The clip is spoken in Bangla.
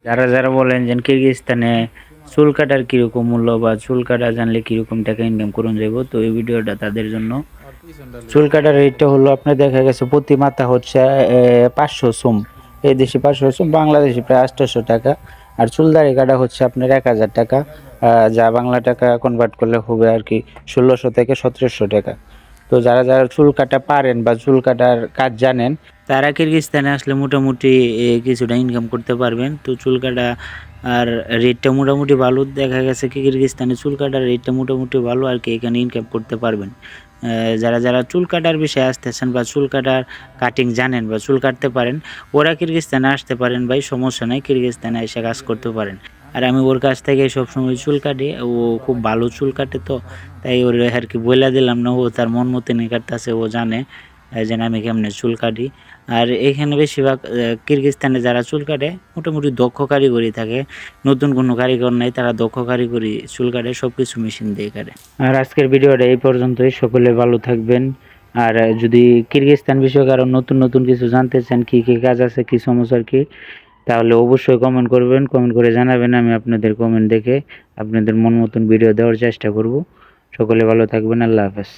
যারা যারা বলেন যে কিরগিজস্তানে চুল কাটার কিরকম মূল্য বা চুল কাটা জানলে কিরকম টাকা ইনকাম করুন যাইব, তো এই ভিডিওটা তাদের জন্য। চুল কাটার রেটটা হলো আপনার দেখা গেছে প্রতি মাথা হচ্ছে 500 সোম। এই দেশে 500 সোম, বাংলাদেশে প্রায় 800 টাকা। আর চুল দাড়ি কাটা হচ্ছে আপনার 1000 টাকা, যা বাংলা টাকা কনভার্ট করলে হবে আর কি 1600 থেকে 1700 টাকা। তো যারা যারা চুল কাটা পারেন বা চুল কাটার কাজ জানেন, তারা কিরগিজস্তানে আসলে মোটামুটি কিছুটা ইনকাম করতে পারবেন। তো চুল কাটা আর রেটটা মোটামুটি ভালো, দেখা গেছে কি কিরগিজস্তানে চুল কাটার রেটটা মোটামুটি ভালো আর কি, এখানে ইনকাম করতে পারবেন। যারা যারা চুল কাটার বিষয়ে আসতেছেন বা চুল কাটার কাটিং জানেন বা চুল কাটতে পারেন, ওরা কিরগিজস্তানে আসতে পারেন ভাই, সমস্যা নাই, কিরগিজস্তানে এসে কাজ করতে পারেন। আর আমি ওর কাছ থেকে সবসময় চুল কাটি, ও খুব ভালো চুল কাটে, তো তাই ওর আর কি বইলা দিলাম না, ও তার মন মতনই কাটতেছে, ও জানে যে আমি কেমনে চুল কাটি। আর এখানে বেশিরভাগ কিরগিজস্তানে যারা চুল কাটে মোটামুটি দক্ষ কারিগরি থাকে, নতুন কোনো কারিগর নাই, তারা দক্ষ কারিগরি চুল কাটে, সব কিছু মেশিন দিয়ে কাটে। আর আজকের ভিডিওটা এই পর্যন্তই, সকলে ভালো থাকবেন। আর যদি কিরগিজস্তান বিষয়ে কারো নতুন নতুন কিছু জানতে চান, কি কি কাজ আছে, কি সমস্যার কি, তাহলে অবশ্যই কমেন্ট করবেন, কমেন্ট করে জানাবেন। আমি আপনাদের কমেন্ট দেখে আপনাদের মন মতন ভিডিও দেওয়ার চেষ্টা করব। সকলে ভালো থাকবেন, আল্লাহ হাফেজ।